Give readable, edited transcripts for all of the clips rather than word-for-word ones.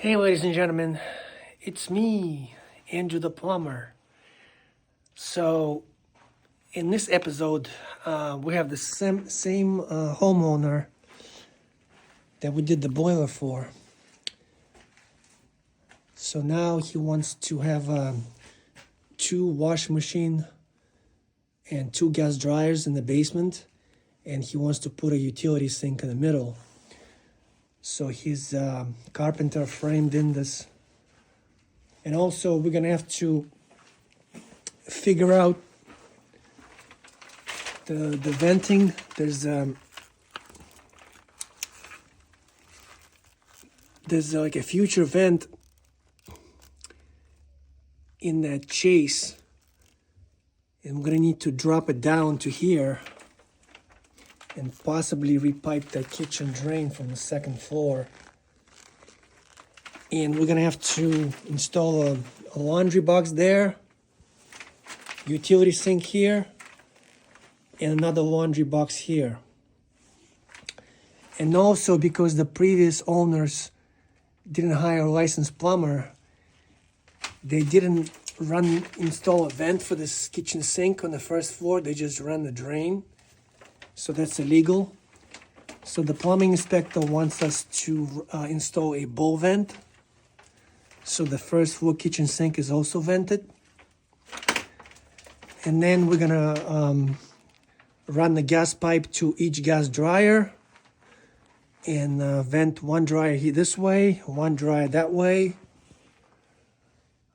Hey, ladies and gentlemen, it's me, Andrew the plumber. So, in this episode, we have the same homeowner that we did the boiler for. So now he wants to have two washing machine and two gas dryers in the basement, and he wants to put a utility sink in the middle. So his carpenter framed in this. And also we're gonna have to figure out the venting. There's like a future vent in that chase, and we're gonna need to drop it down to here and possibly repipe that kitchen drain from the second floor. And we're gonna have to install a laundry box there, utility sink here, and another laundry box here. And also, because the previous owners didn't hire a licensed plumber, they didn't install a vent for this kitchen sink on the first floor. They just ran the drain. So that's illegal. So the plumbing inspector wants us to install a bowl vent. So the first floor kitchen sink is also vented. And then we're gonna run the gas pipe to each gas dryer and vent one dryer here this way, one dryer that way.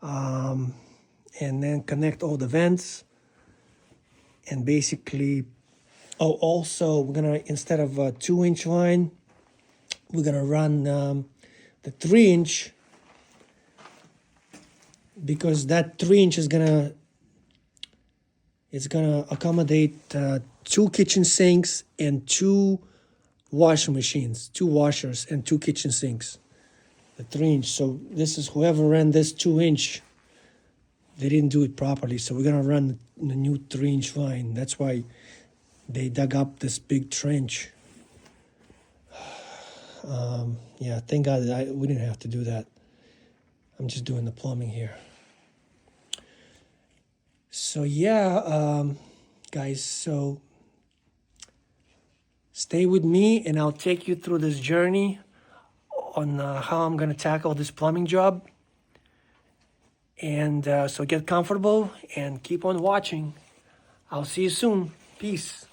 And then connect all the vents. And basically, also we're gonna, instead of a 2-inch line, we're gonna run the 3-inch, because that 3-inch is gonna accommodate 2 kitchen sinks and 2 washing machines, 2 washers and 2 kitchen sinks. The 3-inch. So this is, whoever ran this 2-inch, they didn't do it properly. So we're gonna run the new 3-inch line. That's why they dug up this big trench. Yeah, thank God we didn't have to do that. I'm just doing the plumbing here. So yeah, guys, so stay with me and I'll take you through this journey on how I'm going to tackle this plumbing job. And so get comfortable and keep on watching. I'll see you soon. Peace.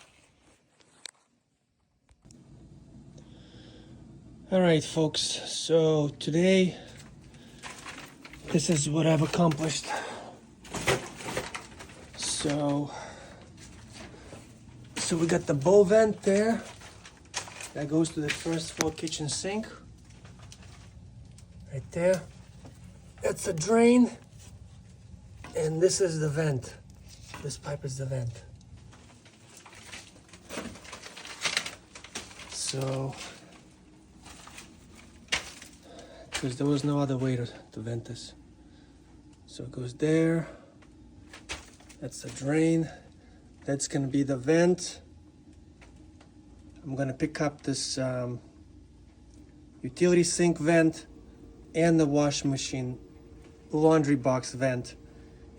All right, folks. So today, this is what I've accomplished. So we got the bowl vent there. That goes to the first floor kitchen sink. Right there. That's the drain. And this is the vent. This pipe is the vent. So, because there was no other way to vent this. So it goes there. That's the drain. That's gonna be the vent. I'm gonna pick up this utility sink vent and the washing machine laundry box vent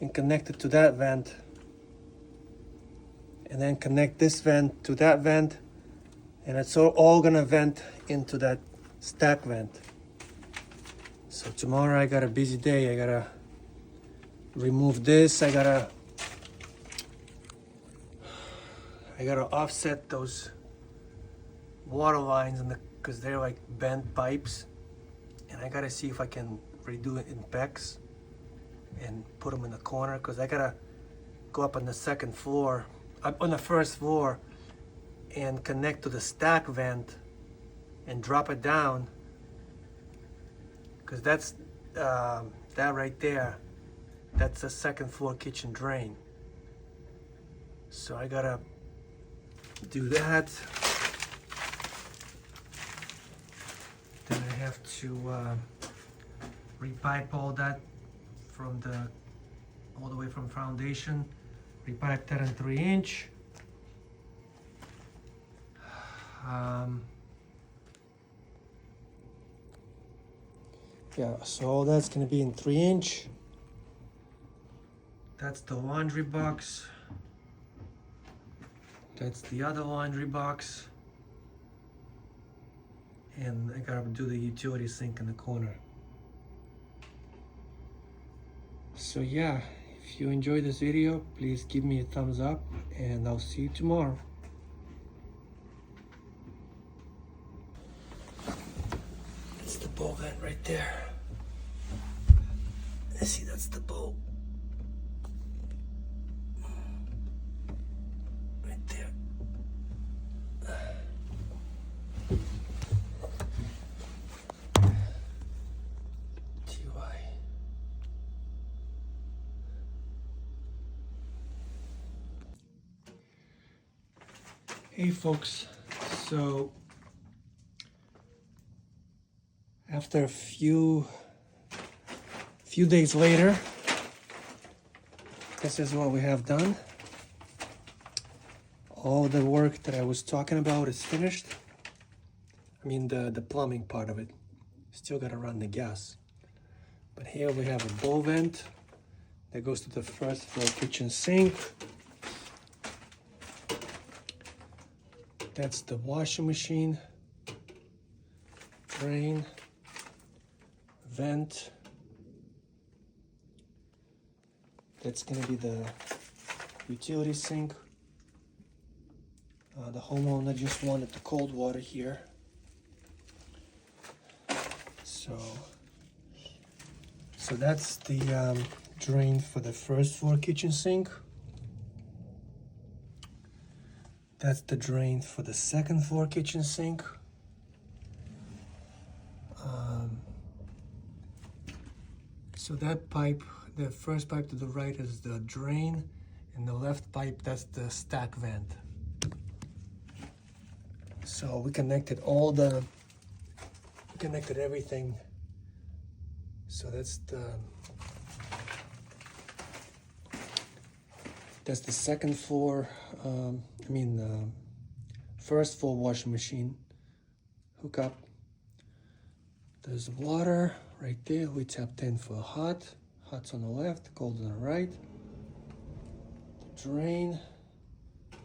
and connect it to that vent. And then connect this vent to that vent. And it's all gonna vent into that stack vent. So tomorrow I got a busy day. I gotta remove this. I gotta offset those water lines because they're like bent pipes, and I gotta see if I can redo it in PEX and put them in the corner, because I gotta go up on the second floor, up on the first floor, and connect to the stack vent and drop it down, because that's that right there, that's the second floor kitchen drain. So I gotta do that. Then I have to repipe all that all the way from foundation. Repipe that in 3-inch. Yeah, so all that's gonna be in 3-inch. That's the laundry box. That's the other laundry box. And I gotta do the utility sink in the corner. So yeah, if you enjoyed this video, please give me a thumbs up and I'll see you tomorrow. That's the bowl vent right there. I see that's the bowl. Right there. TY. Hey folks, so after a few days later, this is what we have done. All the work that I was talking about is finished. I mean the plumbing part of it. Still gotta run the gas. But here we have a bowl vent that goes to the first floor kitchen sink. That's the washing machine, drain, vent. That's gonna be the utility sink. The homeowner just wanted the cold water here. So that's the drain for the first floor kitchen sink. That's the drain for the second floor kitchen sink. So that pipe, the first pipe to the right is the drain, and the left pipe, that's the stack vent. So we connected everything. So that's the second floor, first floor washing machine hookup. There's water right there. We tapped in for hot. Hot's on the left, cold on the right. The drain,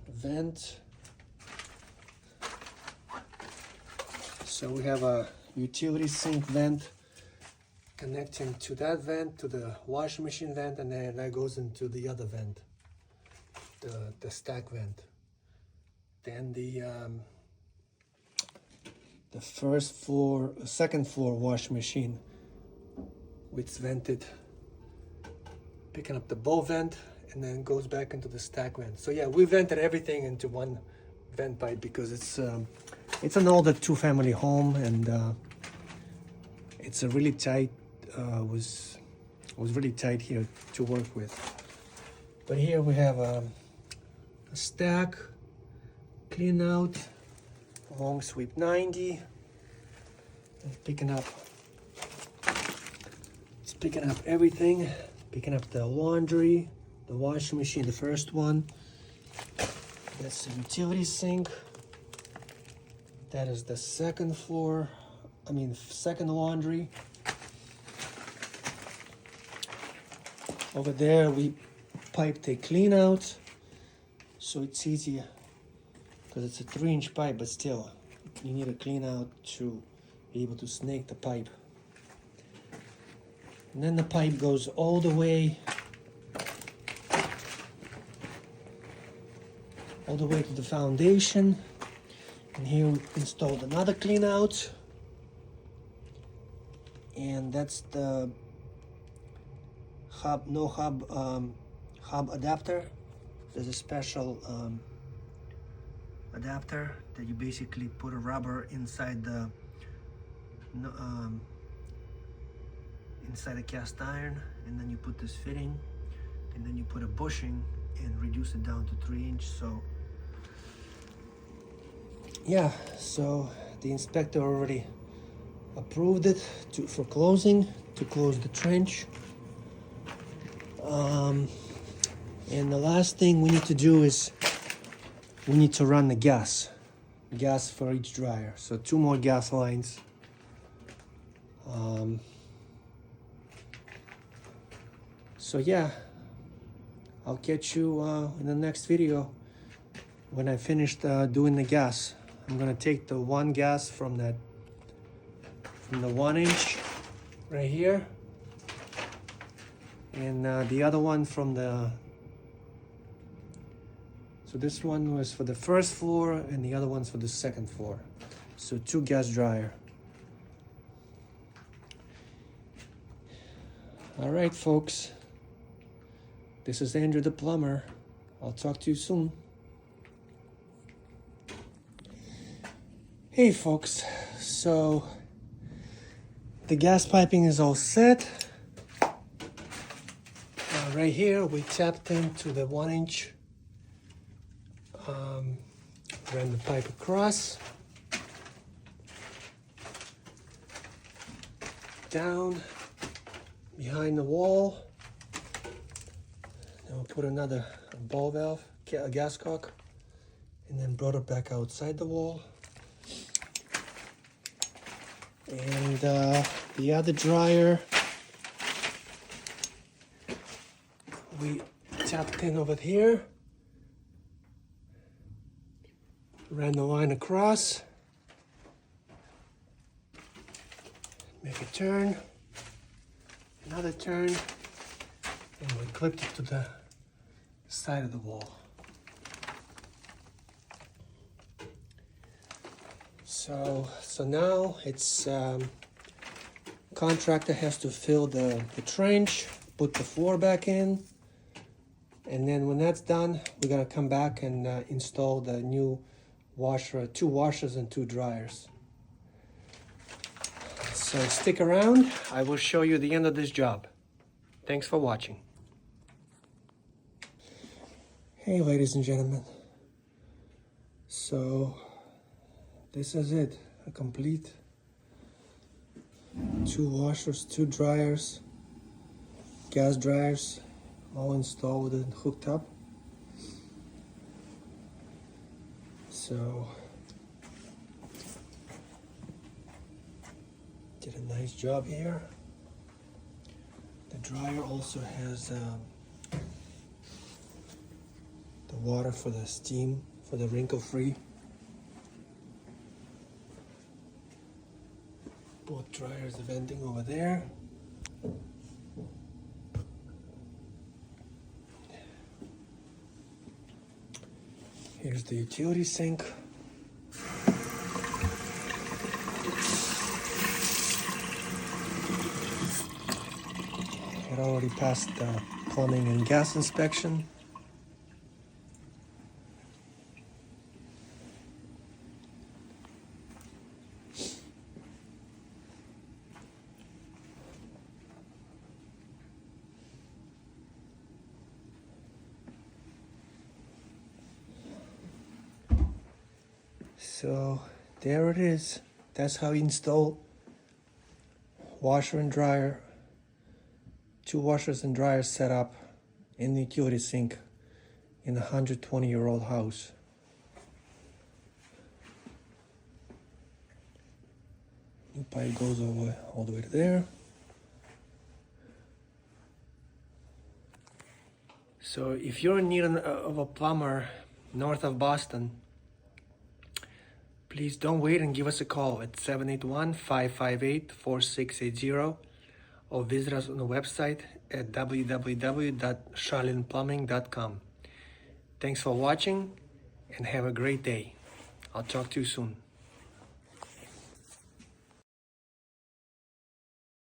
vent. So we have a utility sink vent connecting to that vent, to the washing machine vent, and then that goes into the other vent, the stack vent. Then the second floor washing machine, which is vented, picking up the bowl vent, and then goes back into the stack vent. So yeah, we vented everything into one vent pipe because it's an older 2-family home, and it's a really tight, was really tight here to work with. But here we have a stack, clean out, long sweep 90, and it's picking up everything, picking up the laundry, the washing machine, the first one. That's the utility sink. That is the second laundry. Over there we piped a clean out, so it's easier because it's a 3-inch pipe, but still you need a clean out to be able to snake the pipe. And then the pipe goes all the way to the foundation. And here we installed another clean out, and that's the hub adapter. There's a special adapter that you basically put a rubber inside the cast iron, and then you put this fitting, and then you put a bushing and reduce it down to 3-inch. So yeah, so the inspector already approved it for closing, to close the trench. And the last thing we need to do is we need to run the gas for each dryer. So 2 more gas lines. So yeah, I'll catch you in the next video when I finished doing the gas. I'm gonna take the one gas from the 1 inch right here, and the other one from the, so this one was for the first floor and the other one's for the second floor. So 2 gas dryer. All right, folks. This is Andrew the plumber. I'll talk to you soon. Hey folks, so the gas piping is all set. Right here we tapped into the 1 inch, ran the pipe across, down behind the wall. Then we'll put another ball valve, a gas cock, and then brought it back outside the wall. And the other dryer, we tapped in over here, ran the line across, make a turn, another turn, and we clipped it to the side of the wall. So now it's contractor has to fill the trench, put the floor back in, and then when that's done, we're gonna come back and install the new washer, 2 washers and 2 dryers. So stick around, I will show you the end of this job. Thanks for watching. Hey ladies and gentlemen, so this is it, a complete 2 washers, 2 dryers, gas dryers, all installed and hooked up. So did a nice job here. The dryer also has the water for the steam, for the wrinkle-free. Both dryers are venting over there. Here's the utility sink. It already passed the plumbing and gas inspection. So there it is. That's how you install washer and dryer, 2 washers and dryers set up in the utility sink in a 120-year-old house. New pipe goes all the way to there. So if you're in need of a plumber north of Boston, please don't wait and give us a call at 781-558-4680 or visit us on the website at www.charlineplumbing.com. Thanks for watching and have a great day. I'll talk to you soon.